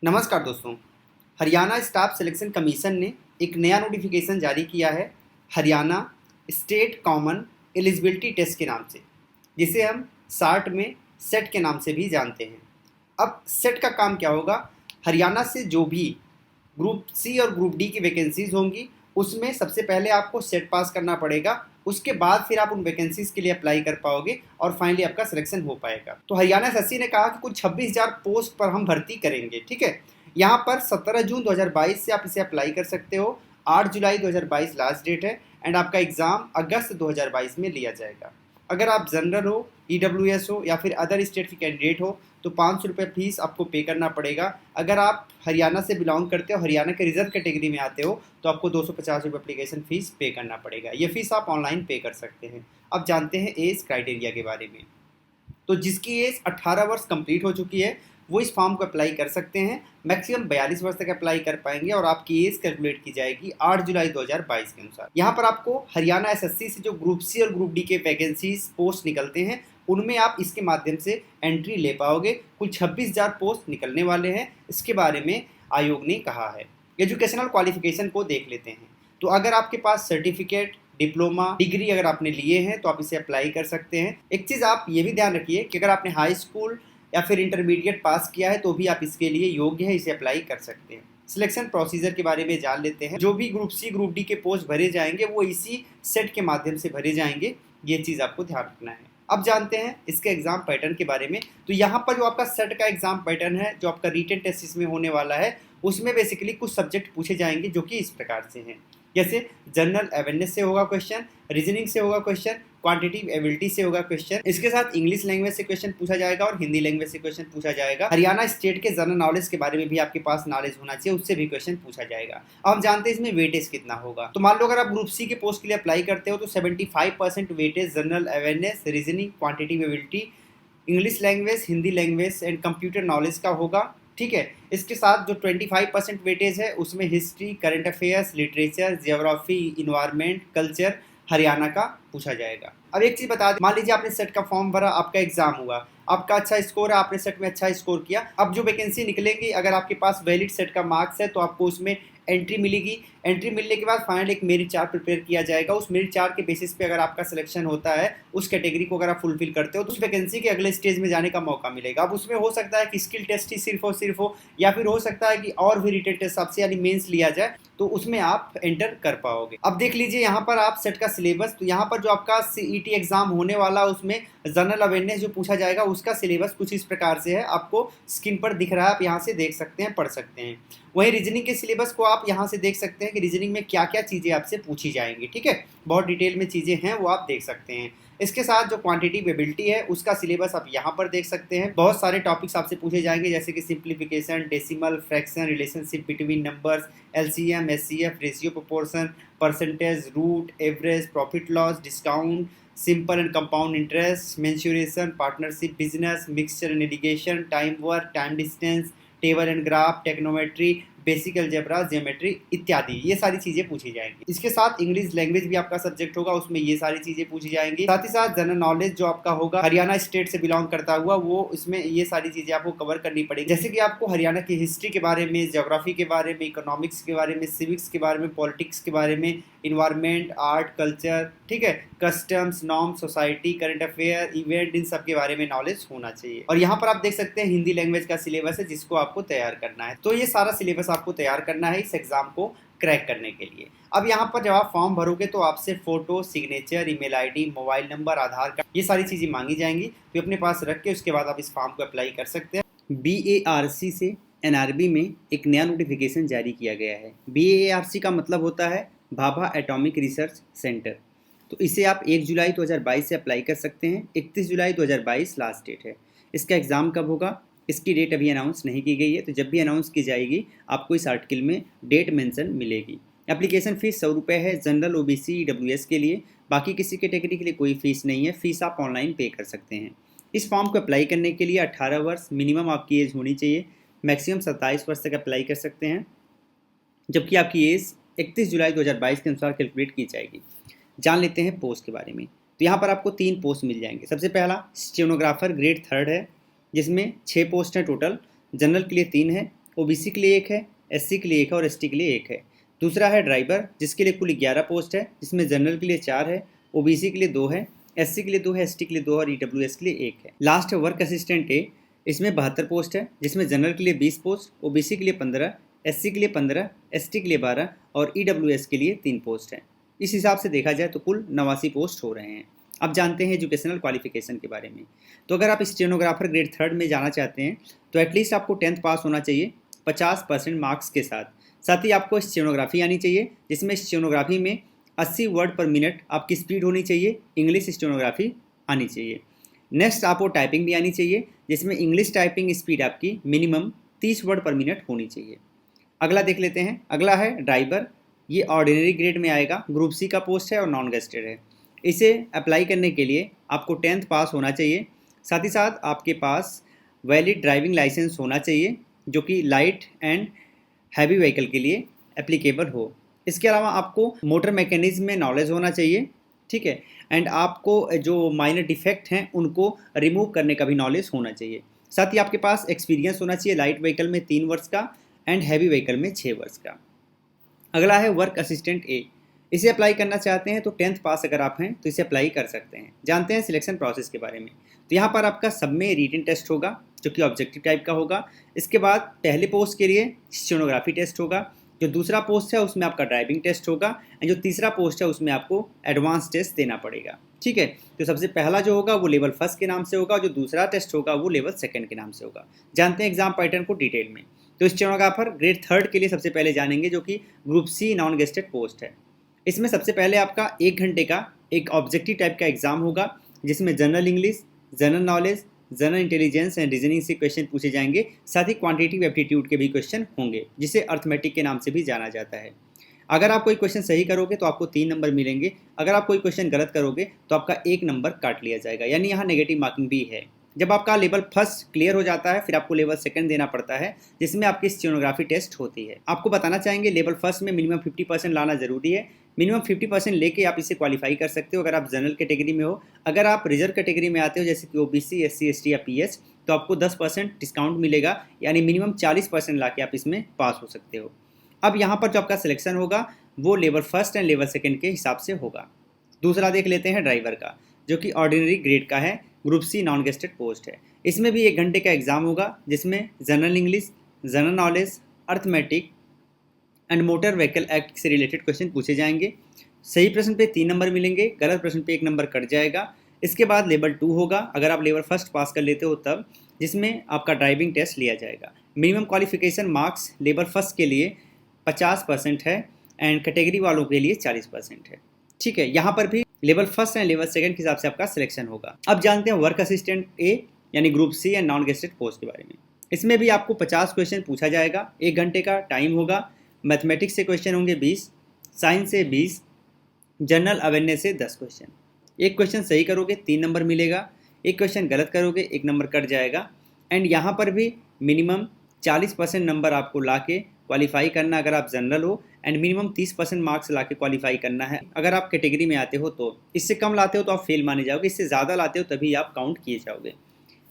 नमस्कार दोस्तों। Haryana staff selection commission ने एक नया नोटिफिकेशन जारी किया है Haryana state common eligibility test के नाम से, जिसे हम शार्ट में सेट के नाम से भी जानते हैं। अब सेट का काम क्या होगा? हरियाणा से जो भी ग्रुप सी और ग्रुप डी की वैकेंसीज होंगी उसमें सबसे पहले आपको सेट पास करना पड़ेगा। उसके बाद फिर आप उन वैकेंसीज के लिए अप्लाई कर पाओगे और फाइनली आपका सिलेक्शन हो पाएगा। तो हरियाणा एसएससी ने कहा कि कुल 26,000 पोस्ट पर हम भर्ती करेंगे। ठीक है, यहाँ पर 17 जून 2022 से आप इसे अप्लाई कर सकते हो। 8 जुलाई 2022 लास्ट डेट है एंड आपका एग्ज़ाम अगस्त 2022 में लिया जाएगा। अगर आप जनरल हो, ईडब्ल्यूएस हो या फिर अदर स्टेट की कैंडिडेट हो तो 500 रुपये फीस आपको पे करना पड़ेगा। अगर आप हरियाणा से बिलोंग करते हो, हरियाणा के रिजर्व कैटेगरी में आते हो तो आपको 250 रुपये एप्लीकेशन फ़ीस पे करना पड़ेगा। ये फ़ीस आप ऑनलाइन पे कर सकते हैं। अब जानते हैं एज क्राइटेरिया के बारे में। तो जिसकी एज 18 वर्ष कंप्लीट हो चुकी है वो इस फॉर्म को अप्लाई कर सकते हैं। मैक्सिमम 42 वर्ष तक अप्लाई कर पाएंगे और आपकी एज कैलकुलेट की जाएगी 8 जुलाई 2022 के अनुसार। यहाँ पर आपको हरियाणा एसएससी से जो ग्रुप सी और ग्रुप डी के वैकेंसीज पोस्ट निकलते हैं उनमें आप इसके माध्यम से एंट्री ले पाओगे। कुल 26,000 पोस्ट निकलने वाले हैं, इसके बारे में आयोग ने कहा है। एजुकेशनल क्वालिफिकेशन को देख लेते हैं। तो अगर आपके पास सर्टिफिकेट, डिप्लोमा, डिग्री अगर आपने लिए हैं तो आप इसे अप्लाई कर सकते हैं। एक चीज़ आप ये भी ध्यान रखिए कि अगर आपने हाई स्कूल या फिर इंटरमीडिएट पास किया है तो भी आप इसके लिए योग्य है, इसे अप्लाई कर सकते हैं। सिलेक्शन प्रोसीजर के बारे में जान लेते हैं। जो भी ग्रुप सी ग्रुप डी के पोस्ट भरे जाएंगे वो इसी सेट के माध्यम से भरे जाएंगे, ये चीज़ आपको ध्यान रखना है। अब जानते हैं इसके एग्जाम पैटर्न के बारे में। तो यहाँ पर जो आपका सेट का एग्जाम पैटर्न है, जो आपका रिटन टेस्ट इसमें होने वाला है, उसमें बेसिकली कुछ सब्जेक्ट पूछे जाएंगे जो कि इस प्रकार से हैं। जैसे जनरल अवेयरनेस से होगा क्वेश्चन, रीजनिंग से होगा क्वेश्चन, क्वांटिटेटिव एबिलिटी से होगा क्वेश्चन। इसके साथ इंग्लिश लैंग्वेज से क्वेश्चन पूछा जाएगा और हिंदी लैंग्वेज से क्वेश्चन पूछा जाएगा। हरियाणा स्टेट के जनरल नॉलेज के बारे में भी आपके पास नॉलेज होना चाहिए, उससे भी क्वेश्चन पूछा जाएगा। अब हम जानते हैं इसमें वेटेज कितना होगा। तो मान लो अगर आप ग्रुप सी के पोस्ट के लिए अप्लाई करते हो तो 75% weightage general awareness, reasoning, quantitative ability, English language, Hindi language and computer knowledge का होगा। ठीक है, इसके साथ जो 25% वेटेज है उसमें history, current affairs, literature, geography, environment, culture Haryana का पूछा जाएगा। अब एक चीज़ बता दें, मान लीजिए आपने सेट का फॉर्म भरा, आपका एग्जाम हुआ, आपका अच्छा स्कोर है, आपने सेट में अच्छा स्कोर किया। अब जो वैकेंसी निकलेंगी, अगर आपके पास वैलिड सेट का मार्क्स है तो आपको उसमें एंट्री मिलेगी। एंट्री मिलने के बाद फाइनल एक मेरिट चार्ट प्रिपेयर किया जाएगा। उस मेरिट चार्ट के बेसिस पे अगर आपका सिलेक्शन होता है, उस कैटेगरी को अगर आप फुलफिल करते हो तो उस वैकेंसी के अगले स्टेज में जाने का मौका मिलेगा। अब उसमें हो सकता है कि स्किल टेस्ट ही सिर्फ और सिर्फ हो, या फिर हो सकता है कि और भी रिटन टेस्ट आपसे यानी मेंस लिया जाए, तो उसमें आप एंटर कर पाओगे। अब देख लीजिए यहाँ पर आप सेट का सिलेबस। तो यहाँ पर जो आपका सीईटी एग्जाम होने वाला उसमें जनरल अवेयरनेस जो पूछा जाएगा उसका सिलेबस कुछ इस प्रकार से है, आपको स्क्रीन पर दिख रहा है, आप यहाँ से देख सकते हैं, पढ़ सकते हैं। वहीं रीजनिंग के सिलेबस को आप यहाँ से देख सकते हैं कि रीजनिंग में क्या क्या चीज़ें आपसे पूछी जाएंगी। ठीक है, बहुत डिटेल में चीज़ें हैं वो आप देख सकते हैं। इसके साथ जो क्वांटिटेटिव एबिलिटी है उसका सिलेबस आप यहाँ पर देख सकते हैं। बहुत सारे टॉपिक्स आपसे पूछे जाएंगे जैसे कि simplification, decimal, fraction, relationship between numbers, LCM, HCF, ratio, proportion, percentage, root, average, profit loss, discount, simple and compound interest, mensuration, partnership, business, mixture and alligation, time work, time distance, table and graph, trigonometry, basic algebra, geometry इत्यादि, ये सारी चीज़ें पूछी जाएंगी। इसके साथ English language भी आपका सब्जेक्ट होगा, उसमें ये सारी चीज़ें पूछी जाएंगी। साथ ही साथ जनरल नॉलेज जो आपका होगा हरियाणा स्टेट से बिलोंग करता हुआ, वो इसमें ये सारी चीज़ें आपको कवर करनी पड़ेगी। जैसे कि आपको हरियाणा की हिस्ट्री के बारे में, ज्योग्राफी के बारे में, इकोनॉमिक्स के बारे में, सिविक्स के बारे में, पॉलिटिक्स के बारे में, इन्वायरमेंट, आर्ट, कल्चर, ठीक है, customs, norm, society, current affair, event, इन सब के बारे में नॉलेज होना चाहिए। और यहाँ पर आप देख सकते हैं हिंदी लैंग्वेज का सिलेबस है जिसको आपको तैयार करना है। तो ये सारा सिलेबस आपको तैयार करना है इस एग्जाम को क्रैक करने के लिए। अब यहाँ पर जब आप फॉर्म भरोगे तो आपसे photo, signature, email ID, mobile number, Aadhaar card, ये सारी चीज़ें मांगी जाएंगी। तो अपने पास रख के उसके बाद आप इस फॉर्म को अप्लाई कर सकते हैं। BARC से NRB में एक नया नोटिफिकेशन जारी किया गया है। BARC का मतलब होता है भाभा एटॉमिक रिसर्च सेंटर। तो इसे आप 1 जुलाई 2022 से अप्लाई कर सकते हैं। 31 जुलाई 2022 लास्ट डेट है। इसका एग्ज़ाम कब होगा, इसकी डेट अभी अनाउंस नहीं की गई है, तो जब भी अनाउंस की जाएगी आपको इस आर्टिकल में डेट मेंशन मिलेगी। एप्लीकेशन फ़ीस 100 रुपये है जनरल, OBC, EWS के लिए। बाकी किसी कैटेगरी के लिए कोई फ़ीस नहीं है, फ़ीस आप ऑनलाइन पे कर सकते हैं। इस फॉर्म को अप्लाई करने के लिए 18 वर्ष मिनिमम आपकी एज होनी चाहिए। मैक्सिमम 27 वर्ष तक अप्लाई कर सकते हैं, जबकि आपकी एज 31 जुलाई 2022 के अनुसार कैलकुलेट की जाएगी। जान लेते हैं पोस्ट के बारे में। तो यहाँ पर आपको 3 पोस्ट मिल जाएंगे। सबसे पहला स्टेनोग्राफर ग्रेड 3 है, जिसमें 6 पोस्ट हैं टोटल। जनरल के लिए 3 है, ओबीसी के लिए एक है, एससी के लिए एक है और एसटी के लिए एक है। दूसरा है ड्राइवर, जिसके लिए कुल 11 पोस्ट है, जिसमें जनरल के लिए 4 है, ओबीसी के लिए 2 है, एससी के लिए 2 है, एसटी के लिए 2 और ईडब्ल्यूएस के लिए 1 है। लास्ट है वर्क असिस्टेंट ए, इसमें 72 पोस्ट है, जिसमें जनरल के लिए 20 पोस्ट, ओबीसी के लिए 15, एससी के लिए 15, एसटी के लिए 12 और ईडब्ल्यूएस के लिए 3 पोस्ट हैं। इस हिसाब से देखा जाए तो कुल 89 पोस्ट हो रहे हैं। अब जानते हैं एजुकेशनल क्वालिफिकेशन के बारे में। तो अगर आप स्टेनोग्राफर ग्रेड 3 में जाना चाहते हैं तो एटलीस्ट आपको 10th पास होना चाहिए 50% मार्क्स के साथ। साथ ही आपको स्टेनोग्राफी आनी चाहिए, जिसमें स्टेनोग्राफी में 80 वर्ड पर मिनट आपकी स्पीड होनी चाहिए, इंग्लिश स्टेनोग्राफी आनी चाहिए। नेक्स्ट आपको टाइपिंग भी आनी चाहिए, जिसमें इंग्लिश टाइपिंग स्पीड आपकी मिनिमम 30 वर्ड पर मिनट होनी चाहिए। अगला देख लेते हैं। अगला है ड्राइवर, ये ऑर्डिनरी ग्रेड में आएगा, ग्रुप सी का पोस्ट है और नॉन गेस्टेड है। इसे अप्लाई करने के लिए आपको 10th पास होना चाहिए, साथ ही साथ आपके पास वैलिड ड्राइविंग लाइसेंस होना चाहिए जो कि लाइट एंड हैवी व्हीकल के लिए एप्लीकेबल हो। इसके अलावा आपको मोटर मैकेनिज्म में नॉलेज होना चाहिए, ठीक है, एंड आपको जो माइनर डिफेक्ट हैं उनको रिमूव करने का भी नॉलेज होना चाहिए। साथ ही आपके पास एक्सपीरियंस होना चाहिए, लाइट व्हीकल में 3 वर्ष का एंड हैवी व्हीकल में 6 वर्ष का। अगला है वर्क असिस्टेंट ए, इसे अप्लाई करना चाहते हैं तो 10th पास अगर आप हैं तो इसे अप्लाई कर सकते हैं। जानते हैं सिलेक्शन प्रोसेस के बारे में। तो यहाँ पर आपका सब में रिटन टेस्ट होगा जो कि ऑब्जेक्टिव टाइप का होगा। इसके बाद पहले पोस्ट के लिए स्टेनोग्राफी टेस्ट होगा, जो दूसरा पोस्ट है उसमें आपका ड्राइविंग टेस्ट होगा एंड जो तीसरा पोस्ट है उसमें आपको एडवांस टेस्ट देना पड़ेगा, ठीक है। तो सबसे पहला जो होगा वो लेवल 1 के नाम से होगा, जो दूसरा टेस्ट होगा वो लेवल 2 के नाम से होगा। जानते हैं एग्जाम पैटर्न को डिटेल में। तो स्टेनोग्राफर ग्रेड 3 के लिए सबसे पहले जानेंगे, जो कि group C non gazetted post है। इसमें सबसे पहले आपका 1 घंटे का एक ऑब्जेक्टिव टाइप का एग्जाम होगा, जिसमें general English, general knowledge, general intelligence and reasoning से क्वेश्चन पूछे जाएंगे। साथ ही क्वांटिटेटिव एप्टीट्यूड के भी क्वेश्चन होंगे, जिसे अर्थमेटिक के नाम से भी जाना जाता है। अगर आप कोई क्वेश्चन सही करोगे तो आपको 3 नंबर मिलेंगे, अगर आप कोई क्वेश्चन गलत करोगे तो आपका 1 नंबर काट लिया जाएगा, यानी यहाँ नेगेटिव मार्किंग भी है। जब आपका लेवल 1 क्लियर हो जाता है फिर आपको लेवल 2 देना पड़ता है, जिसमें आपकी स्टेनोग्राफी टेस्ट होती है। आपको बताना चाहेंगे लेवल 1 में मिनिमम 50% लाना जरूरी है। मिनिमम 50% लेके आप इसे क्वालिफाई कर सकते हो अगर आप जनरल कैटेगरी में हो। अगर आप रिजर्व कैटेगरी में आते हो जैसे कि ओबीसी, एससी, एसटी या पीएच, तो आपको 10% डिस्काउंट मिलेगा, यानी मिनिमम 40% ला के आप इसमें पास हो सकते हो। अब यहाँ पर जो आपका सिलेक्शन होगा वो लेवल 1 एंड लेवल 2 के हिसाब से होगा। दूसरा देख लेते हैं ड्राइवर का, जो कि ऑर्डिनरी ग्रेड का है, group C non gazetted post है। इसमें भी 1 घंटे का एग्जाम होगा, जिसमें general English, general knowledge, arithmetic and motor vehicle act से रिलेटेड क्वेश्चन पूछे जाएंगे। सही प्रश्न पे 3 नंबर मिलेंगे, गलत प्रश्न पे 1 नंबर कट जाएगा। इसके बाद लेवल 2 होगा, अगर आप लेवल 1 पास कर लेते हो तब, जिसमें आपका ड्राइविंग टेस्ट लिया जाएगा। मिनिमम क्वालिफिकेशन मार्क्स लेवल 1 के लिए 50% है एंड कैटेगरी वालों के लिए 40% है, ठीक है। यहाँ पर भी लेवल 1 एंड लेवल 2 के हिसाब से आपका सिलेक्शन होगा। अब जानते हैं वर्क असिस्टेंट ए यानी group C and non gazetted post के बारे में। इसमें भी आपको 50 क्वेश्चन पूछा जाएगा, 1 घंटे का टाइम होगा। मैथमेटिक्स से क्वेश्चन होंगे 20, साइंस से 20, जनरल अवेयरनेस से 10 क्वेश्चन। 1 क्वेश्चन सही करोगे 3 नंबर मिलेगा, 1 क्वेश्चन गलत करोगे 1 नंबर कट जाएगा। एंड यहाँ पर भी मिनिमम 40% नंबर आपको ला के क्वालिफाई करना अगर आप जनरल हो, एंड मिनिमम 30% मार्क्स ला के क्वालिफाई करना है अगर आप कैटेगरी में आते हो। तो इससे कम लाते हो तो आप फेल माने जाओगे, इससे ज़्यादा लाते हो तभी आप काउंट किए जाओगे।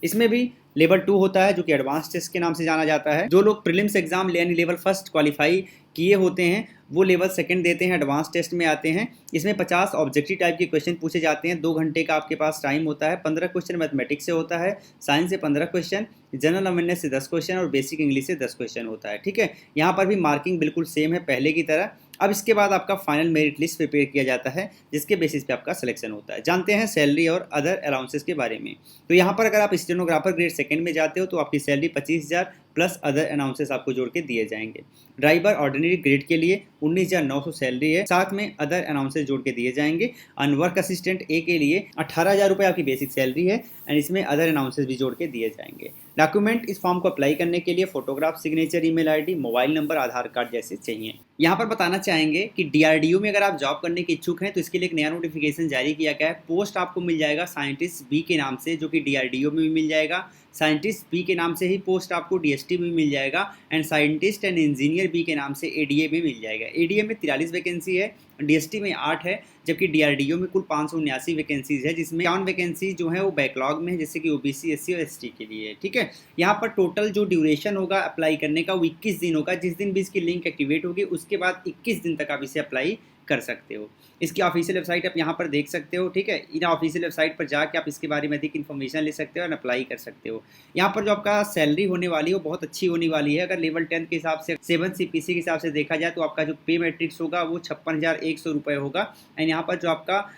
इसमें भी लेवल 2 होता है, जो कि एडवांस टेस्ट के नाम से जाना जाता है। जो लोग प्रीलिम्स एग्जाम यानी लेवल 1 क्वालिफाई किए होते हैं वो लेवल 2 देते हैं, एडवांस टेस्ट में आते हैं। इसमें 50 ऑब्जेक्टिव टाइप के क्वेश्चन पूछे जाते हैं, 2 घंटे का आपके पास टाइम होता है। 15 क्वेश्चन मैथमेटिक्स से होता है, साइंस से 15 क्वेश्चन, जनरल अवेयरनेस से 10 क्वेश्चन और बेसिक इंग्लिश से 10 क्वेश्चन होता है, ठीक है। यहाँ पर भी मार्किंग बिल्कुल सेम है पहले की तरह। अब इसके बाद आपका फाइनल मेरिट लिस्ट प्रिपेयर किया जाता है, जिसके बेसिस पे आपका सिलेक्शन होता है। जानते हैं सैलरी और अदर अलाउंसेस के बारे में। तो यहाँ पर अगर आप स्टेनोग्राफर ग्रेड 2 में जाते हो तो आपकी सैलरी 25,000 प्लस अदर अलाउंसेस आपको जोड़ के दिए जाएंगे। ड्राइवर ऑर्डिनरी ग्रेड के लिए 19,900 सैलरी है, साथ में अदर अलाउंसेस जोड़ के दिए जाएंगे। और वर्क असिस्टेंट ए के लिए 18,000 रुपये आपकी बेसिक सैलरी है एंड इसमें अदर अलाउंसेस भी जोड़ के दिए जाएंगे। डॉक्यूमेंट इस फॉर्म को अप्लाई करने के लिए photograph, signature, email ID, mobile number, Aadhaar card जैसे चाहिए। यहाँ पर बताना चाहेंगे कि डीआरडीओ में अगर आप जॉब करने के इच्छुक हैं तो इसके लिए एक नया नोटिफिकेशन जारी किया गया है। पोस्ट आपको मिल जाएगा साइंटिस्ट बी के नाम से, जो कि डीआरडीओ में भी मिल जाएगा। साइंटिस्ट बी के नाम से ही पोस्ट आपको डीएसटी में मिल जाएगा, and scientist and engineer B के नाम से एडीए में मिल जाएगा। एडीए में 43 वैकेंसी है, डीएसटी में 8 है, जबकि डीआरडीओ में कुल 579 वैकेंसीज है, जिसमें 51 वैकेंसी जो है वो बैकलॉग में है, जैसे कि ओबीसी, एससी और एसटी के लिए है। ठीक है, यहाँ पर टोटल जो ड्यूरेशन होगा अप्लाई करने का वो 21 दिन होगा। जिस दिन भी इसकी लिंक एक्टिवेट होगी उसके बाद 21 दिन तक आप इसे अप्लाई कर सकते हो। इसकी ऑफिशियल वेबसाइट आप यहाँ पर देख सकते हो। ठीक है, इन ऑफिशियल वेबसाइट पर जाके आप इसके बारे में अधिक इन्फॉर्मेशन ले सकते हो और अप्लाई कर सकते हो। यहाँ पर जो आपका सैलरी होने वाली है वो बहुत अच्छी होने वाली है। अगर लेवल 10 के हिसाब से 7 CPC के हिसाब से देखा जाए तो आपका जो पे मैट्रिक्स होगा वो 56,100 रुपये होगा, एंड यहाँ पर जो आपका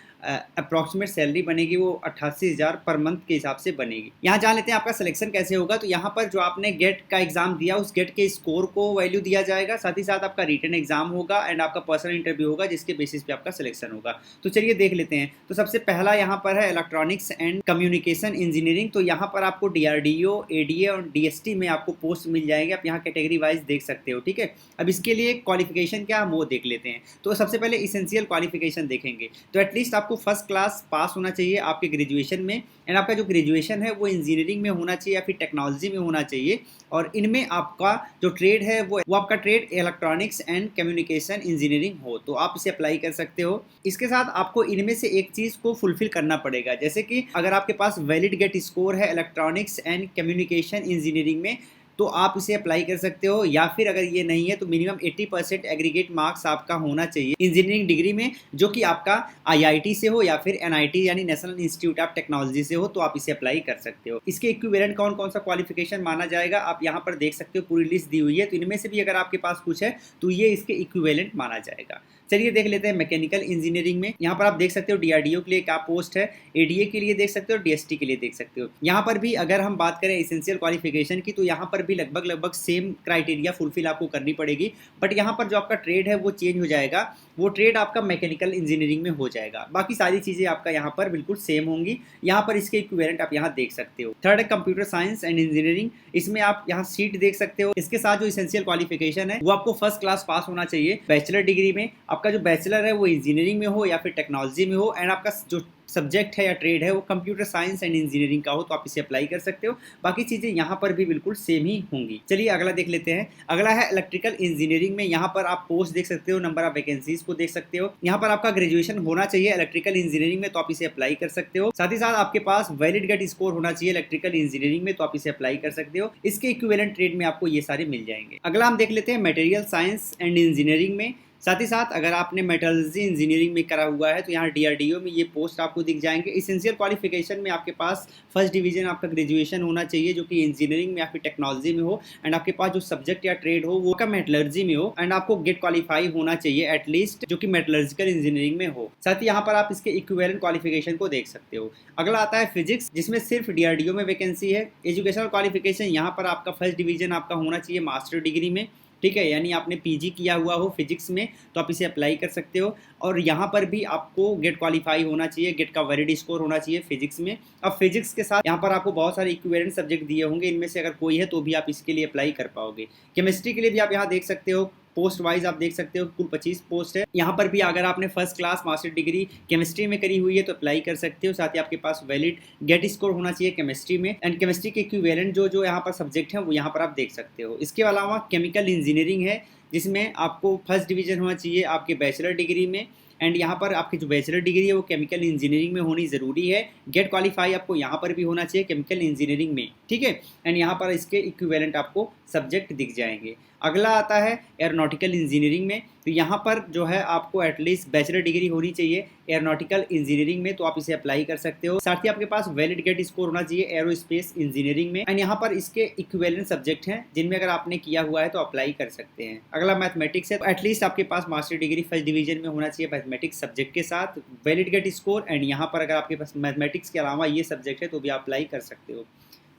अप्रॉक्सीमेट सैलरी बनेगी वो 88,000 पर मंथ के हिसाब से बनेगी। यहाँ जान लेते हैं आपका सिलेक्शन कैसे होगा। तो यहाँ पर जो आपने गेट का एग्जाम दिया उस गेट के स्कोर को वैल्यू दिया जाएगा, साथ ही साथ आपका रिटन एग्जाम होगा एंड आपका पर्सनल इंटरव्यू होगा, जिसके बेसिस पे आपका सिलेक्शन होगा। तो चलिए देख लेते हैं। तो सबसे पहला यहाँ पर है इलेक्ट्रॉनिक्स एंड कम्युनिकेशन इंजीनियरिंग। तो यहाँ पर आपको डीआरडीओ, एडीए और डीएसटी में आपको पोस्ट मिल जाएंगे। आप यहाँ कैटेगरी वाइज देख सकते हो। ठीक है, अब इसके लिए क्वालिफिकेशन क्या हम वो देख लेते हैं। तो सबसे पहले इसेंशियल क्वालिफिकेशन देखेंगे। तो एटलीस्ट आपको फर्स्ट क्लास पास होना चाहिए आपके ग्रेजुएशन में, एंड आपका जो ग्रेजुएशन है वो इंजीनियरिंग में होना चाहिए या फिर टेक्नोलॉजी में होना चाहिए, और इनमें आपका जो ट्रेड है वो आपका trade electronics and communication engineering हो, तो आप इसे अप्लाई कर सकते हो। इसके साथ आपको इनमें से एक चीज़ को फुलफिल करना पड़ेगा, जैसे कि अगर आपके पास वैलिड गेट स्कोर है इलेक्ट्रॉनिक्स एंड कम्युनिकेशन इंजीनियरिंग में तो आप इसे अप्लाई कर सकते हो, या फिर अगर ये नहीं है तो मिनिमम 80% एग्रीगेट मार्क्स आपका होना चाहिए इंजीनियरिंग डिग्री में, जो कि आपका आईआईटी से हो या फिर एनआईटी यानी नेशनल इंस्टीट्यूट ऑफ टेक्नोलॉजी से हो, तो आप इसे अप्लाई कर सकते हो। इसके इक्विवेलेंट कौन कौन सा क्वालिफिकेशन माना जाएगा आप यहाँ पर देख सकते हो, पूरी लिस्ट दी हुई है। तो इनमें से भी अगर आपके पास कुछ है तो ये इसके इक्विवेलेंट माना जाएगा। चलिए देख लेते हैं मैकेनिकल इंजीनियरिंग में। यहाँ पर आप देख सकते हो डीआरडीओ के लिए क्या पोस्ट है, एडीए के लिए देख सकते हो, डीएसटी के लिए देख सकते हो। यहाँ पर भी अगर हम बात करें एसेंशियल क्वालिफिकेशन की तो यहाँ पर भी लगभग सेम क्राइटेरिया फुलफिल आपको करनी पड़ेगी, बट यहाँ पर जो आपका ट्रेड है वो चेंज हो जाएगा। वो ट्रेड आपका मैकेनिकल इंजीनियरिंग में हो जाएगा, बाकी सारी चीज़ें आपका यहाँ पर बिल्कुल सेम होंगी। यहाँ पर इसके इक्विवेलेंट आप यहाँ देख सकते हो। थर्ड है कंप्यूटर साइंस एंड इंजीनियरिंग। इसमें आप यहाँ सीट देख सकते हो। इसके साथ जो एसेंशियल क्वालिफिकेशन है वो आपको फर्स्ट क्लास पास होना चाहिए बैचलर डिग्री में। आपका जो बैचलर है वो इंजीनियरिंग में हो या फिर टेक्नोलॉजी में हो, एंड आपका जो सब्जेक्ट है या ट्रेड है वो कंप्यूटर साइंस एंड इंजीनियरिंग का हो, तो आप इसे अप्लाई कर सकते हो। बाकी चीज़ें यहाँ पर भी बिल्कुल सेम ही होंगी। चलिए अगला देख लेते हैं। अगला है इलेक्ट्रिकल इंजीनियरिंग में। यहाँ पर आप पोस्ट देख सकते हो, नंबर ऑफ वैकेंसीज को देख सकते हो। यहाँ पर आपका ग्रेजुएशन होना चाहिए इलेक्ट्रिकल इंजीनियरिंग में, तो आप इसे अप्लाई कर सकते हो। साथ ही साथ आपके पास वैलिड गेट स्कोर होना चाहिए इलेक्ट्रिकल इंजीनियरिंग में, तो आप इसे अप्लाई कर सकते हो। इसके इक्विवेलेंट ट्रेड में आपको ये सारे मिल जाएंगे। अगला हम देख लेते हैं मटेरियल साइंस एंड इंजीनियरिंग में। साथ ही साथ अगर आपने मेटलर्जी इंजीनियरिंग में करा हुआ है तो यहाँ डीआरडीओ में ये पोस्ट आपको दिख जाएंगे। इसेंशियल क्वालिफिकेशन में आपके पास फर्स्ट डिवीजन आपका ग्रेजुएशन होना चाहिए जो कि इंजीनियरिंग में या फिर टेक्नोलॉजी में हो, एंड आपके पास जो सब्जेक्ट या ट्रेड हो वो का मेटलर्जी में हो, एंड आपको गेट क्वालिफाई होना चाहिए एटलीस्ट जो कि मेटलर्जिकल इंजीनियरिंग में हो। साथ ही यहाँ पर आप इसके इक्विवेलेंट क्वालिफिकेशन को देख सकते हो। अगला आता है फिजिक्स, जिसमें सिर्फ डीआरडीओ में वैकेंसी है। एजुकेशनल क्वालिफिकेशन यहाँ पर आपका फर्स्ट डिवीजन आपका होना चाहिए मास्टर डिग्री में। ठीक है, यानी आपने पीजी किया हुआ हो फिजिक्स में तो आप इसे अप्लाई कर सकते हो। और यहाँ पर भी आपको गेट क्वालिफाई होना चाहिए, गेट का वैलिड स्कोर होना चाहिए फिजिक्स में। अब फिजिक्स के साथ यहाँ पर आपको बहुत सारे इक्विवेलेंट सब्जेक्ट दिए होंगे, इनमें से अगर कोई है तो भी आप इसके लिए अप्लाई कर पाओगे। केमिस्ट्री के लिए भी आप यहाँ देख सकते हो, पोस्ट वाइज आप देख सकते हो कुल 25 पोस्ट है। यहाँ पर भी अगर आपने first class master degree chemistry में करी हुई है तो अप्लाई कर सकते हो। साथ ही आपके पास वैलिड गेट स्कोर होना चाहिए केमिस्ट्री में, एंड केमिस्ट्री के इक्विवेलेंट जो यहाँ पर सब्जेक्ट है वो यहाँ पर आप देख सकते हो। इसके अलावा केमिकल इंजीनियरिंग है, जिसमें आपको फर्स्ट डिवीजन होना चाहिए आपके बैचलर डिग्री में, एंड यहाँ पर आपकी जो बैचलर डिग्री है वो केमिकल इंजीनियरिंग में होनी ज़रूरी है। गेट क्वालिफाई आपको यहाँ पर भी होना चाहिए केमिकल इंजीनियरिंग में। ठीक है, एंड यहाँ पर इसके इक्विवेलेंट आपको सब्जेक्ट दिख जाएंगे। अगला आता है एरोनॉटिकल इंजीनियरिंग में। तो यहाँ पर जो है आपको एटलीस्ट बैचलर डिग्री होनी चाहिए एरोनॉटिकल इंजीनियरिंग में, तो आप इसे अप्लाई कर सकते हो। साथ ही आपके पास वैलिड गेट स्कोर होना चाहिए एरोस्पेस इंजीनियरिंग में, एंड यहाँ पर इसके इक्विवेलेंट सब्जेक्ट हैं जिनमें अगर आपने किया हुआ है तो अप्लाई कर सकते हैं। अगला मैथमेटिक्स है, तो एटलीस्ट आपके पास मास्टर डिग्री फर्स्ट डिवीजन में होना चाहिए मैथमेटिक्स सब्जेक्ट के साथ, वैलिड गेट स्कोर, एंड यहाँ पर अगर आपके पास मैथमेटिक्स के अलावा ये सब्जेक्ट है तो भी आप अप्लाई कर सकते हो।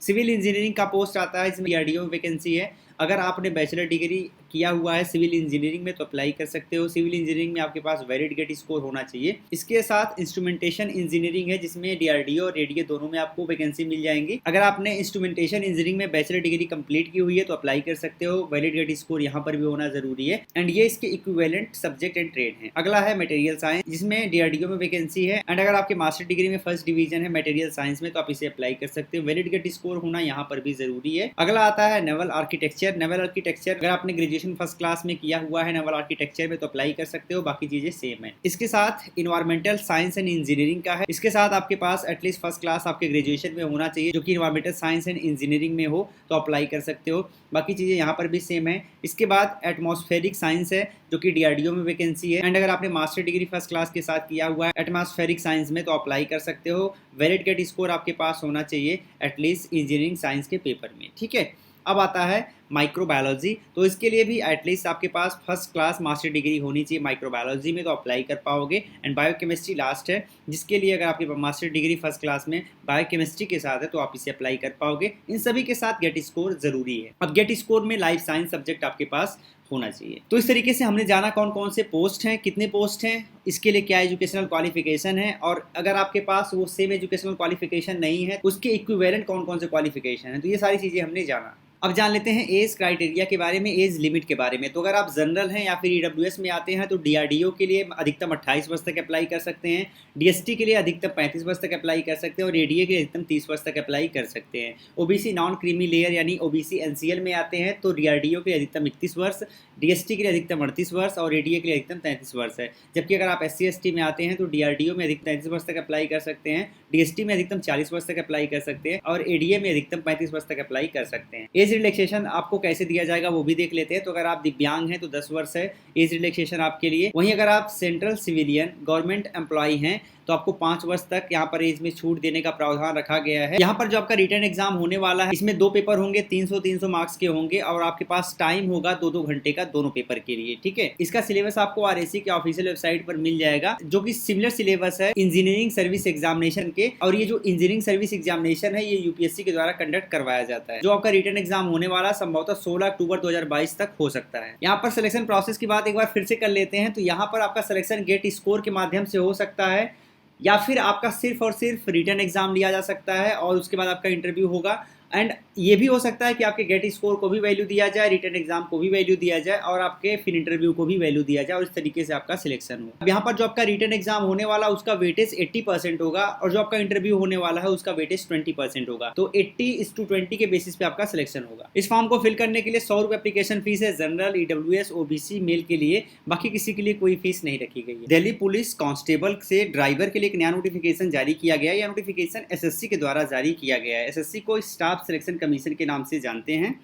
सिविल इंजीनियरिंग का पोस्ट आता है, इसमें डीआरडीओ में वैकेंसी है। अगर आपने बैचलर डिग्री किया हुआ है सिविल इंजीनियरिंग में तो अप्लाई कर सकते हो। सिविल इंजीनियरिंग में आपके पास वैलिड गेट स्कोर होना चाहिए। इसके साथ इंस्ट्रूमेंटेशन इंजीनियरिंग है जिसमें डीआरडीओ और रेडियो दोनों में आपको वैकेंसी मिल जाएंगी। अगर आपने इंस्ट्रूमेंटेशन इंजीनियरिंग में बैचलर डिग्री कंप्लीट की हुई है तो अप्लाई कर सकते हो। वैलिड गेट स्कोर यहाँ पर भी होना जरूरी है एंड ये इसके इक्विवेलेंट सब्जेक्ट एंड ट्रेड है। अगला है मटेरियल साइंस जिसमें डीआरडीओ में वैकेंसी है एंड अगर आपके मास्टर डिग्री में फर्स्ट डिवीजन है मटेरियल साइंस में तो आप इसे अप्लाई कर सकते हो। वैलिड गेट स्कोर होना यहाँ पर भी जरूरी है। अगला आता है नेवल आर्किटेक्चर। नेवल आर्किटेक्चर अगर आपने ग्रेजुएशन फर्स्ट क्लास में किया हुआ है नेवल आर्किटेक्चर में तो अप्लाई कर सकते हो, बाकी चीजें सेम है। इसके साथ इन्वायरमेंटल साइंस एंड इंजीनियरिंग का है। इसके साथ आपके पास एटलीस्ट फर्स्ट क्लास आपके ग्रेजुएशन में होना चाहिए जो कि इन्वायरमेंटल साइंस एंड इंजीनियरिंग में हो तो अप्लाई कर सकते हो, बाकी चीजें यहाँ पर भी सेम है। इसके बाद एटमॉस्फेरिक साइंस है जो कि डीआरडीओ में वैकेंसी है एंड अगर आपने मास्टर डिग्री फर्स्ट क्लास के साथ किया हुआ है एटमॉस्फेरिक साइंस में तो अप्लाई कर सकते हो। वैलिड गेट स्कोर आपके पास होना चाहिए एटलीस्ट इंजीनियरिंग साइंस के पेपर में, ठीक है। अब आता है माइक्रोबायोलॉजी, तो इसके लिए भी एटलीस्ट आपके पास फर्स्ट क्लास मास्टर डिग्री होनी चाहिए माइक्रोबायोलॉजी में तो अप्लाई कर पाओगे। एंड बायोकेमिस्ट्री लास्ट है जिसके लिए अगर आपके मास्टर डिग्री फर्स्ट क्लास में बायोकेमिस्ट्री के साथ है तो आप इसे अप्लाई कर पाओगे। इन सभी के साथ गेट स्कोर जरूरी है। अब गेट स्कोर में लाइफ साइंस सब्जेक्ट आपके पास होना चाहिए। तो इस तरीके से हमने जाना कौन कौन से पोस्ट हैं, कितने पोस्ट हैं, इसके लिए क्या एजुकेशनल क्वालिफिकेशन है और अगर आपके पास वो सेम एजुकेशनल क्वालिफिकेशन नहीं है उसके इक्विवेलेंट कौन कौन से क्वालिफिकेशन है, तो ये सारी चीज़ें हमने जाना। अब जान लेते हैं एज क्राइटेरिया के बारे में, एज लिमिट के बारे में। तो अगर आप जनरल हैं या फिर ईडब्ल्यूएस में आते हैं तो डीआरडीओ के लिए अधिकतम 28 वर्ष तक अप्लाई कर सकते हैं, डीएसटी के लिए अधिकतम 35 वर्ष तक अप्लाई कर सकते हैं और एडीए के लिए अधिकतम 30 वर्ष तक अप्लाई कर सकते हैं। ओबीसी नॉन क्रीमी लेयर यानी ओबीसी एनसीएल में आते हैं तो डीआरडीओ के लिए अधिकतम 31 वर्ष, डीएसटी के लिए अधिकतम 38 वर्ष और एडीए के लिए अधिकतम 33 वर्ष है। जबकि अगर आप एससी एसटी में आते हैं तो डीआरडीओ में अधिकतम 33 वर्ष तक अप्लाई कर सकते हैं, डीएसटी में अधिकतम 40 वर्ष तक अप्लाई कर सकते हैं और एडीए में अधिकतम 35 वर्ष तक अप्लाई कर सकते हैं। एज रिलैक्सेशन आपको कैसे दिया जाएगा वो भी देख लेते हैं। तो अगर आप दिव्यांग हैं तो 10 वर्ष है एज रिलैक्सेशन आपके लिए। वहीं अगर आप सेंट्रल सिविलियन गवर्नमेंट एम्प्लॉय हैं तो आपको 5 वर्ष तक यहाँ पर एज में छूट देने का प्रावधान रखा गया है। यहाँ पर जो आपका रिटर्न एग्जाम होने वाला है इसमें 2 पेपर होंगे, 300 मार्क्स के होंगे और आपके पास टाइम होगा 2-2 घंटे का दोनों पेपर के लिए, ठीक है। इसका सिलेबस आपको आरएससी के ऑफिशियल वेबसाइट पर मिल जाएगा जो कि सिमिलर सिलेबस है इंजीनियरिंग सर्विस एग्जामिनेशन के। और ये जो इंजीनियरिंग सर्विस एग्जामिनेशन है ये यूपीएससी के द्वारा कंडक्ट करवाया जाता है। जो आपका रिटर्न एग्जाम होने वाला संभवतः 16 अक्टूबर 2022 तक हो सकता है। यहाँ पर सिलेक्शन प्रोसेस की बात एक बार फिर से कर लेते हैं। तो यहाँ पर आपका सिलेक्शन गेट स्कोर के माध्यम से हो सकता है या फिर आपका सिर्फ और सिर्फ रिटर्न एग्जाम लिया जा सकता है और उसके बाद आपका इंटरव्यू होगा। एंड ये भी हो सकता है कि आपके गेट स्कोर को भी वैल्यू दिया जाए, रिटर्न एग्जाम को भी वैल्यू दिया जाए और आपके फिर इंटरव्यू को भी वैल्यू दिया जाए और इस तरीके से आपका सिलेक्शन हो। अब यहाँ पर जो आपका रिटर्न एग्जाम होने वाला उसका वेटेज 80% होगा और जो आपका इंटरव्यू होने वाला है उसका वेटेज 20% होगा। तो 80:20 के बेसिस पे आपका सिलेक्शन होगा। इस फॉर्म को फिल करने के लिए 100 रुपये एप्लीकेशन फीस है जनरल, ईडब्ल्यूएस, ओबीसी, मेल के लिए, बाकी किसी के लिए कोई फीस नहीं रखी गई है। दिल्ली पुलिस कांस्टेबल से ड्राइवर के लिए एक नया नोटिफिकेशन जारी किया गया है। यह नोटिफिकेशन एसएससी के द्वारा जारी किया गया है। एसएससी को स्टाफ सिलेक्शन कमीशन के नाम से जानते हैं।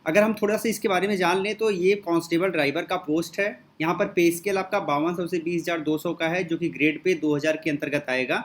अगर हम थोड़ा सा इसके बारे में जान लें तो ये कांस्टेबल ड्राइवर का पोस्ट है। यहाँ पर पे स्केल आपका 5200 से 20,200 का है जो कि ग्रेड पे 2000 के अंतर्गत आएगा।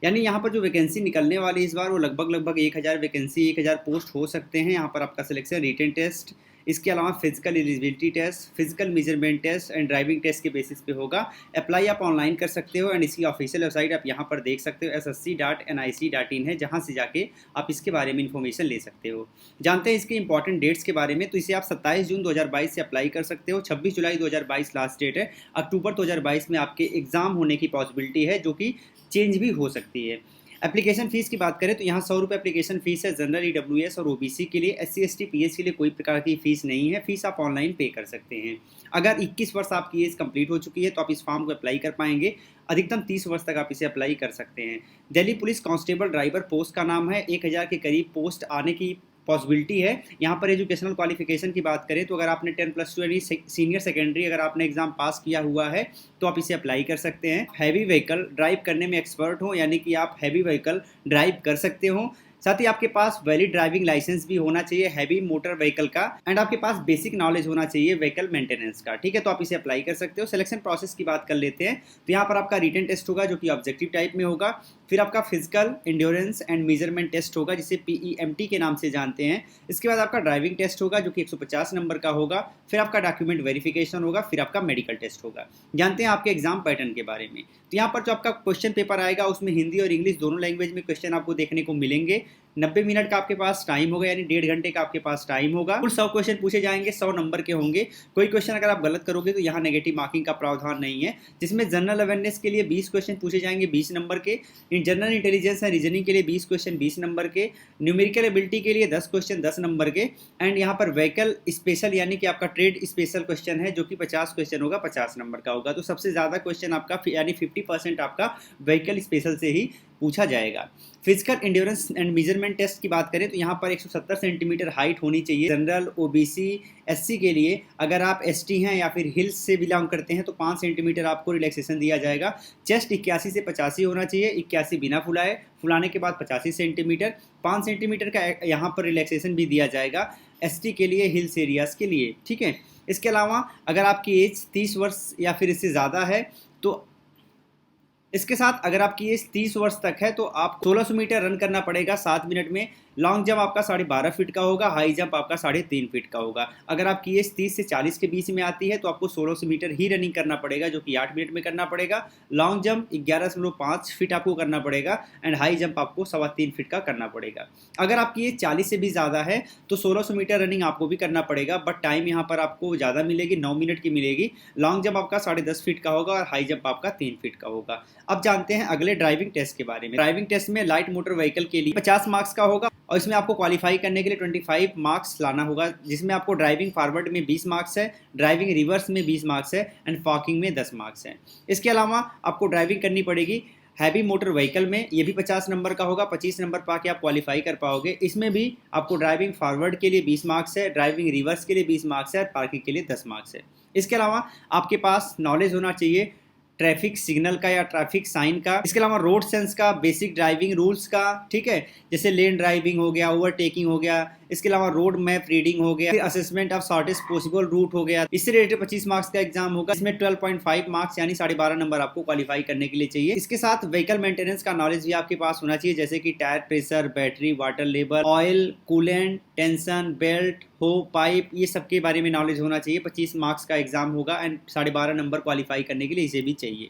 यानी यहाँ पर जो वैकेंसी निकलने वाली इस बार वो लगभग 1000 वैकेंसी, 1000 पोस्ट हो सकते हैं। यहाँ पर आपका सिलेक्शन रिटन टेस्ट, इसके अलावा physical eligibility test, physical measurement test and driving test के बेसिस पे होगा। अप्लाई आप ऑनलाइन कर सकते हो एंड इसकी ऑफिशियल वेबसाइट आप यहाँ पर देख सकते हो ssc.nic.in है, जहाँ से जाके आप इसके बारे में इन्फॉर्मेशन ले सकते हो। जानते हैं इसके इंपॉर्टेंट डेट्स के बारे में। तो इसे आप 27 जून 2022 से अप्लाई कर सकते हो। 26 जुलाई 2022 लास्ट डेट है। अक्टूबर 2022 में आपके एग्जाम होने की पॉसिबिलिटी है जो कि चेंज भी हो सकती है। एप्लीकेशन फीस की बात करें तो यहाँ 100 रुपये एप्लीकेशन फीस है जनरल, ईडब्ल्यूएस और ओबीसी के लिए। एससी एसटी पीएच के लिए कोई प्रकार की फीस नहीं है। फीस आप ऑनलाइन पे कर सकते हैं। अगर 21 वर्ष आपकी एज कंप्लीट हो चुकी है तो आप इस फॉर्म को अप्लाई कर पाएंगे। अधिकतम 30 वर्ष तक आप इसे अप्लाई कर सकते हैं। Delhi police constable driver post का नाम है। 1000 के करीब पोस्ट आने की पॉसिबिलिटी है। यहाँ पर एजुकेशनल क्वालिफिकेशन की बात करें तो अगर आपने 10+2 यानी सीनियर सेकेंडरी अगर आपने एग्जाम पास किया हुआ है तो आप इसे अप्लाई कर सकते हैं। हैवी व्हीकल ड्राइव करने में एक्सपर्ट हो, यानी कि आप हैवी व्हीकल ड्राइव कर सकते हो। साथ ही आपके पास वैलिड ड्राइविंग लाइसेंस भी होना चाहिए हैवी मोटर व्हीकल का एंड आपके पास बेसिक नॉलेज होना चाहिए व्हीकल मेंटेनेंस का, ठीक है। तो आप इसे अप्लाई कर सकते हो। सिलेक्शन प्रोसेस की बात कर लेते हैं तो यहाँ पर आपका रिटन टेस्ट होगा जो कि ऑब्जेक्टिव टाइप में होगा। फिर आपका physical endurance and measurement test होगा जिसे PEMT के नाम से जानते हैं। इसके बाद आपका ड्राइविंग टेस्ट होगा जो कि 150 नंबर का होगा। फिर आपका डॉक्यूमेंट वेरिफिकेशन होगा। फिर आपका मेडिकल टेस्ट होगा। जानते हैं आपके एग्जाम पैटर्न के बारे में। तो यहाँ पर जो आपका क्वेश्चन पेपर आएगा उसमें हिंदी और इंग्लिश दोनों लैंग्वेज में क्वेश्चन आपको देखने को मिलेंगे। 90 मिनट का आपके पास टाइम होगा, यानी 1.5 घंटे का आपके पास टाइम होगा। कुल 100 क्वेश्चन पूछे जाएंगे, 100 नंबर के होंगे। कोई क्वेश्चन अगर आप गलत करोगे तो यहाँ नेगेटिव मार्किंग का प्रावधान नहीं है। जिसमें जनरल अवेयरनेस के लिए 20 क्वेश्चन पूछे जाएंगे 20 नंबर के, जनरल इंटेलिजेंस एंड रीजनिंग के लिए 20 क्वेश्चन 20 नंबर के, न्यूमेरिकल एबिलिटी के लिए 10 क्वेश्चन 10 नंबर के, एंड यहाँ पर व्हीकल स्पेशल यानी कि आपका ट्रेड स्पेशल क्वेश्चन है जो कि 50 क्वेश्चन होगा, 50 नंबर का होगा। तो सबसे ज़्यादा क्वेश्चन आपका यानी 50% आपका व्हीकल स्पेशल से ही पूछा जाएगा। Physical endurance and measurement test की बात करें तो यहाँ पर 170 सेंटीमीटर हाइट होनी चाहिए। जनरल, ओबीसी, एससी के लिए अगर आप एसटी हैं या फिर हिल्स से बिलोंग करते हैं तो 5 सेंटीमीटर आपको रिलैक्सेशन दिया जाएगा। चेस्ट 81 से 85 होना चाहिए, 81 बिना फुलाए, फुलाने के बाद 85 सेंटीमीटर, 5 सेंटीमीटर का यहाँ पर रिलैक्सेशन भी दिया जाएगा एसटी के लिए, हिल्स एरियाज़ के लिए, ठीक है। इसके अलावा अगर आपकी एज 30 वर्ष या फिर इससे ज़्यादा है तो इसके साथ अगर आपकी एज 30 वर्ष तक है तो आप 1600 मीटर रन करना पड़ेगा 7 मिनट में। लॉन्ग जंप आपका 12.5 फीट का होगा, हाई जंप आपका 3.5 फीट का होगा। अगर आपकी एज 30 से 40 के बीच में आती है तो आपको 1600 मीटर ही रनिंग करना पड़ेगा, जो कि 8 मिनट में करना पड़ेगा। लॉन्ग जंप 11.5 फीट आपको करना पड़ेगा एंड हाई जंप आपको 3.25 फीट का करना पड़ेगा। अगर आपकी एज 40 से भी ज़्यादा है तो 1600 मीटर रनिंग आपको भी करना पड़ेगा, बट टाइम यहाँ पर आपको ज़्यादा मिलेगी, 9 मिनट की मिलेगी। लॉन्ग जंप आपका 10.5 फीट का होगा और हाई जंप आपका 3 फीट का होगा। अब जानते हैं अगले ड्राइविंग टेस्ट के बारे में। ड्राइविंग टेस्ट में लाइट मोटर व्हीकल के लिए 50 मार्क्स का होगा और इसमें आपको क्वालिफाई करने के लिए 25 मार्क्स लाना होगा, जिसमें आपको ड्राइविंग फॉरवर्ड में 20 मार्क्स है, ड्राइविंग रिवर्स में 20 मार्क्स है एंड पार्किंग में 10 मार्क्स है। इसके अलावा आपको ड्राइविंग करनी पड़ेगी हैवी मोटर व्हीकल में, ये भी 50 नंबर का होगा, 25 नंबर पाके आप क्वालिफाई कर पाओगे। इसमें भी आपको ड्राइविंग फॉरवर्ड के लिए 20 मार्क्स है, ड्राइविंग रिवर्स के लिए 20 मार्क्स है और पार्किंग के लिए 10 मार्क्स है। इसके अलावा आपके पास नॉलेज होना चाहिए ट्रैफिक सिग्नल का या ट्रैफिक साइन का, इसके अलावा रोड सेंस का, बेसिक ड्राइविंग रूल्स का, ठीक है, जैसे लेन ड्राइविंग हो गया, ओवरटेकिंग हो गया, इसके अलावा रोड मैप रीडिंग हो गया, फिर assessment of shortest possible route हो गया। इससे रिलेटेड 25 मार्क्स का एग्जाम होगा, इसमें 12.5 मार्क्स यानी 12.5 नंबर आपको क्वालिफाई करने के लिए चाहिए। इसके साथ व्हीकल मेंटेनेंस का नॉलेज भी आपके पास होना चाहिए, जैसे कि tyre pressure, battery, water level, oil, coolant, tension, belt, हो, पाइप, ये सब के बारे में नॉलेज होना चाहिए। 25 मार्क्स का एग्जाम होगा एंड 12.5 नंबर क्वालिफाई करने के लिए इसे भी चाहिए।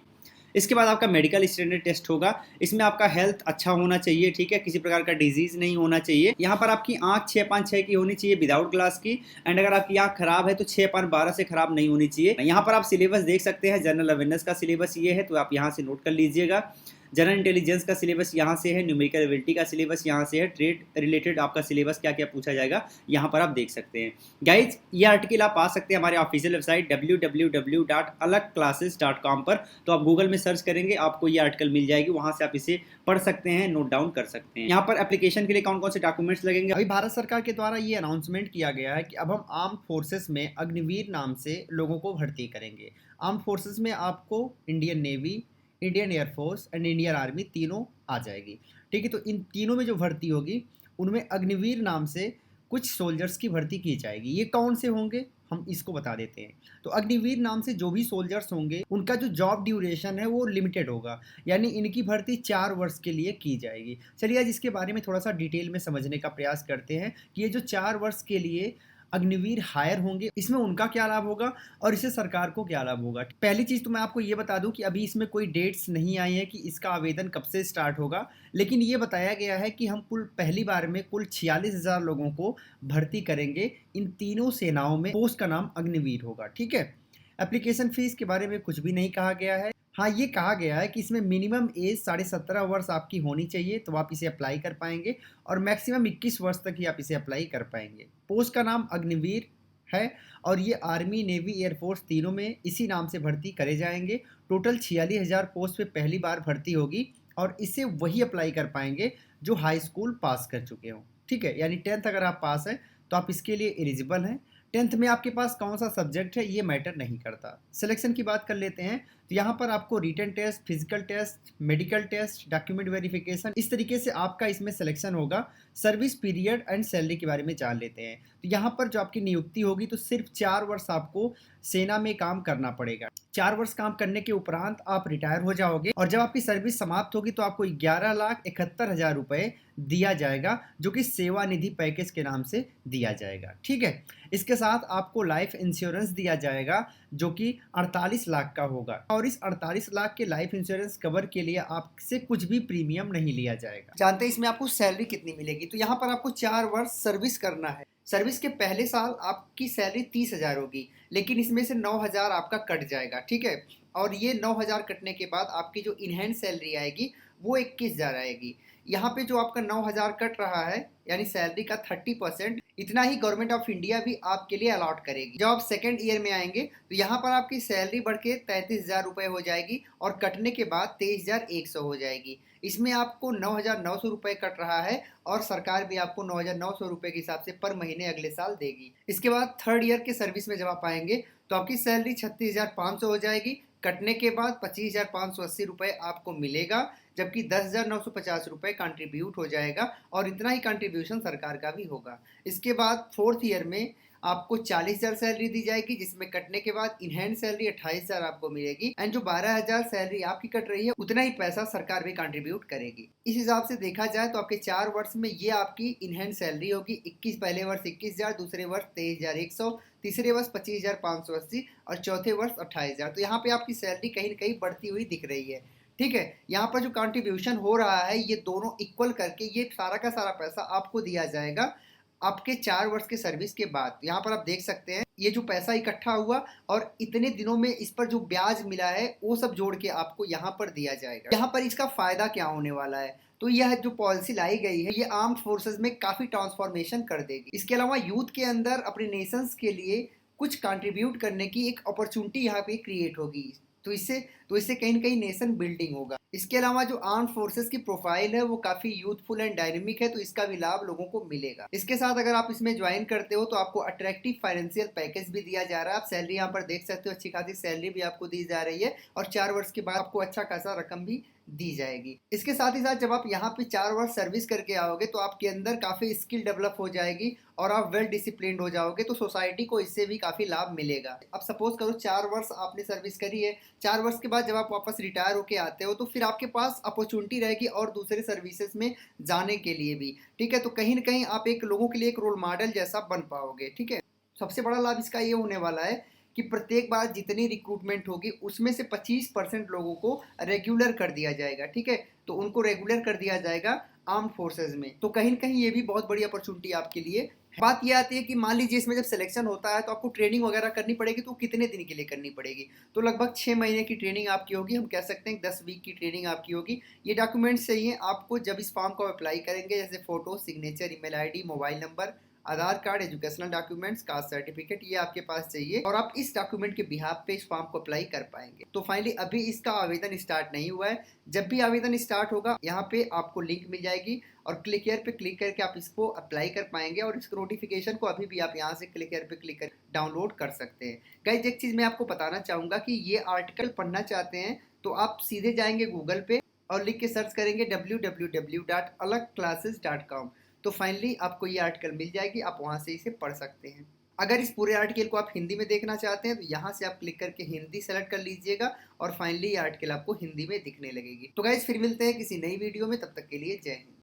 इसके बाद आपका मेडिकल स्टैंडर्ड टेस्ट होगा, इसमें आपका हेल्थ अच्छा होना चाहिए, ठीक है, किसी प्रकार का डिजीज नहीं होना चाहिए। यहाँ पर आपकी आंख 6/6 की होनी चाहिए विदाउट ग्लास की, एंड अगर आपकी आंख खराब है तो 6/12 से खराब नहीं होनी चाहिए। यहाँ पर आप सिलेबस देख सकते हैं, जनरल अवेयरनेस का सिलेबस ये है तो आप यहाँ से नोट कर लीजिएगा। जनरल इंटेलिजेंस का सिलेबस यहाँ से है, न्यूमेरिकल एबिलिटी का सिलेबस यहाँ से है, ट्रेड रिलेटेड आपका सिलेबस क्या क्या पूछा जाएगा यहाँ पर आप देख सकते हैं। गाइज ये आर्टिकल आप पा सकते हैं हमारे ऑफिशियल वेबसाइट www.alagclasses.com पर, तो आप गूगल में सर्च करेंगे आपको ये आर्टिकल मिल जाएगी, वहाँ से आप इसे पढ़ सकते हैं, नोट डाउन कर सकते हैं। यहाँ पर एप्लीकेशन के लिए कौन कौन से डॉक्यूमेंट्स लगेंगे। अभी भारत सरकार के द्वारा ये अनाउंसमेंट किया गया है कि अब हम आर्म फोर्सेस में अग्निवीर नाम से लोगों को भर्ती करेंगे। आर्म फोर्सेस में आपको Indian navy, Indian air force and Indian army तीनों आ जाएगी, ठीक है। तो इन तीनों में जो भर्ती होगी उनमें अग्निवीर नाम से कुछ सोल्जर्स की भर्ती की जाएगी। ये कौन से होंगे हम इसको बता देते हैं। तो अग्निवीर नाम से जो भी सोल्जर्स होंगे उनका जो जॉब ड्यूरेशन है वो लिमिटेड होगा, यानी इनकी भर्ती 4 वर्ष के लिए की जाएगी। चलिए आज इसके बारे में थोड़ा सा डिटेल में समझने का प्रयास करते हैं कि ये जो 4 वर्ष के लिए अग्निवीर हायर होंगे इसमें उनका क्या लाभ होगा और इससे सरकार को क्या लाभ होगा। पहली चीज़ तो मैं आपको ये बता दूं कि अभी इसमें कोई डेट्स नहीं आई है कि इसका आवेदन कब से स्टार्ट होगा, लेकिन ये बताया गया है कि हम पहली बार में कुल 46,000 लोगों को भर्ती करेंगे। इन तीनों सेनाओं में पोस्ट का नाम अग्निवीर होगा, ठीक है। एप्लीकेशन फीस के बारे में कुछ भी नहीं कहा गया है। हाँ, ये कहा गया है कि इसमें मिनिमम एज 17.5 वर्ष आपकी होनी चाहिए तो आप इसे अप्लाई कर पाएंगे और मैक्सिमम 21 वर्ष तक ही आप इसे अप्लाई कर पाएंगे। पोस्ट का नाम अग्निवीर है और ये आर्मी, नेवी, एयरफोर्स तीनों में इसी नाम से भर्ती करे जाएंगे। टोटल 46,000 पोस्ट पे पहली बार भर्ती होगी और इसे वही अप्लाई कर पाएंगे जो हाई स्कूल पास कर चुके हों, ठीक है। यानी 10th अगर आप पास हैं तो आप इसके लिए एलिजिबल हैं। 10th में आपके पास कौन सा सब्जेक्ट है ये मैटर नहीं करता। सिलेक्शन की बात कर लेते हैं तो यहाँ पर आपको written test, physical test, medical test, document verification, इस तरीके से आपका इसमें सिलेक्शन होगा। सर्विस पीरियड एंड सैलरी के बारे में जान लेते हैं। तो यहाँ पर जो आपकी नियुक्ति होगी तो सिर्फ 4 वर्ष आपको सेना में काम करना पड़ेगा। 4 वर्ष काम करने के उपरांत आप रिटायर हो जाओगे और जब आपकी सर्विस समाप्त होगी तो आपको 11,71,000 रुपये दिया जाएगा, जो कि सेवा निधि पैकेज के नाम से दिया जाएगा, ठीक है। इसके साथ आपको लाइफ इंश्योरेंस दिया जाएगा जो कि 48 लाख का होगा और और इस 48 लाख के लाइफ इंश्योरेंस कवर के लिए आपसे कुछ भी प्रीमियम नहीं लिया जाएगा। जानते हैं इसमें आपको सैलरी कितनी मिलेगी? तो यहाँ पर आपको 4 वर्ष सर्विस करना है। सर्विस के पहले साल आपकी सैलरी 30,000 होगी, लेकिन इसमें से 9,000 आपका कट जाएगा, ठीक है। और ये 9,000 कटने के बाद आपकी जो इनहैंड सैलरी आएगी वो 21,000 आएगी। यहाँ पे जो आपका 9,000 कट रहा है यानी सैलरी का 30%, इतना ही गवर्नमेंट ऑफ इंडिया भी आपके लिए अलॉट करेगी। जब आप सेकेंड ईयर में आएंगे तो यहाँ पर आपकी सैलरी बढ़ के 33,000 रुपये हो जाएगी और कटने के बाद 23,100 हो जाएगी। इसमें आपको 9,900 रुपये कट रहा है और सरकार भी आपको 9,900 रुपये के हिसाब से पर महीने अगले साल देगी। इसके बाद थर्ड ईयर के सर्विस में जब आप आएंगे तो आपकी सैलरी 36,500 हो जाएगी। कटने के बाद 25,580 रुपये आपको मिलेगा, जबकि 10,950 रुपये कंट्रीब्यूट हो जाएगा और इतना ही कंट्रीब्यूशन सरकार का भी होगा। इसके बाद फोर्थ ईयर में आपको 40,000 सैलरी दी जाएगी, जिसमें कटने के बाद इन हैंड सैलरी 28,000 आपको मिलेगी एंड जो 12,000 सैलरी आपकी कट रही है उतना ही पैसा सरकार भी कंट्रीब्यूट करेगी। इस हिसाब से देखा जाए तो आपके 4 वर्ष में ये आपकी इन हैंड सैलरी होगी 21, पहले वर्ष 21,000, दूसरे वर्ष 23,100, तीसरे वर्ष 25,580 और चौथे वर्ष 28,000। तो यहाँ पे आपकी सैलरी कहीं ना कहीं बढ़ती हुई दिख रही है, ठीक है। यहाँ पर जो कंट्रीब्यूशन हो रहा है ये दोनों इक्वल करके ये सारा का सारा पैसा आपको दिया जाएगा आपके 4 वर्ष के सर्विस के बाद। यहाँ पर आप देख सकते हैं ये जो पैसा इकट्ठा हुआ और इतने दिनों में इस पर जो ब्याज मिला है वो सब जोड़ के आपको यहाँ पर दिया जाएगा। यहाँ पर इसका फायदा क्या होने वाला है? तो यह जो पॉलिसी लाई गई है ये आर्म्ड फोर्सेस में काफी ट्रांसफॉर्मेशन कर देगी। इसके अलावा यूथ के अंदर अपने नेशंस के लिए कुछ कंट्रीब्यूट करने की एक अपॉर्चुनिटी यहाँ पे क्रिएट होगी। तो इससे कहीं ना कहीं नेशन बिल्डिंग होगा। इसके अलावा जो आर्म फोर्सेस की प्रोफाइल है वो काफी यूथफुल एंड डायनेमिक है, तो इसका भी लाभ लोगों को मिलेगा। इसके साथ अगर आप इसमें ज्वाइन करते हो तो आपको अट्रैक्टिव फाइनेंशियल पैकेज भी दिया जा रहा है। आप सैलरी यहाँ पर देख सकते हो, अच्छी खासी सैलरी भी आपको दी जा रही है और 4 वर्ष के बाद आपको अच्छा खासा रकम भी दी जाएगी। इसके साथ ही साथ जब आप यहाँ पे 4 वर्ष सर्विस करके आओगे तो आपके अंदर काफी स्किल डेवलप हो जाएगी और आप वेल डिसिप्लिन्ड हो जाओगे, तो सोसाइटी को इससे भी काफी लाभ मिलेगा। अब सपोज करो 4 वर्ष आपने सर्विस करी है, 4 वर्ष के बाद जब आप वापस रिटायर होके आते हो तो फिर आपके पास अपॉर्चुनिटी रहेगी और दूसरे सर्विसेज में जाने के लिए भी, ठीक है। तो कहीं ना कहीं आप एक लोगों के लिए एक रोल मॉडल जैसा बन पाओगे, ठीक है। सबसे बड़ा लाभ इसका ये होने वाला है कि प्रत्येक बार जितनी रिक्रूटमेंट होगी उसमें से 25% लोगों को रेगुलर कर दिया जाएगा, ठीक है। तो उनको रेगुलर कर दिया जाएगा आर्म फोर्सेज में। तो कहीं ना कहीं ये भी बहुत बड़ी अपॉर्चुनिटी आपके लिए। बात ये आती है कि मान लीजिए इसमें जब सिलेक्शन होता है तो आपको ट्रेनिंग वगैरह करनी पड़ेगी, तो कितने दिन के लिए करनी पड़ेगी? तो लगभग 6 महीने की ट्रेनिंग आपकी होगी। हम कह सकते हैं 10 वीक की ट्रेनिंग आपकी होगी। ये डॉक्यूमेंट्स चाहिए आपको जब इस फॉर्म को अप्लाई करेंगे, जैसे photo, signature, email ID, mobile number, Aadhaar card, educational documents, caste certificate, ये आपके पास चाहिए और आप इस डॉक्यूमेंट के बिहाफ पे इस फॉर्म को अप्लाई कर पाएंगे। तो फाइनली अभी इसका आवेदन स्टार्ट नहीं हुआ है। जब भी आवेदन स्टार्ट होगा यहाँ पे आपको लिंक मिल जाएगी और क्लिक हियर पे क्लिक करके आप इसको अप्लाई कर पाएंगे और इस नोटिफिकेशन को अभी भी आप यहाँ से क्लिक हियर पे क्लिक कर डाउनलोड कर सकते हैं। गाइस एक चीज़ मैं आपको बताना चाहूँगा कि ये आर्टिकल पढ़ना चाहते हैं तो आप सीधे जाएंगे गूगल पे और लिख के सर्च करेंगे www.alagclasses.com। तो फाइनली आपको ये आर्टिकल मिल जाएगी, आप वहाँ से इसे पढ़ सकते हैं। अगर इस पूरे आर्टिकल को आप हिंदी में देखना चाहते हैं तो यहाँ से आप क्लिक करके हिंदी सेलेक्ट कर लीजिएगा और फाइनली ये आर्टिकल आपको हिंदी में दिखने लगेगी। तो गाइस फिर मिलते हैं किसी नई वीडियो में, तब तक के लिए जय हिंद।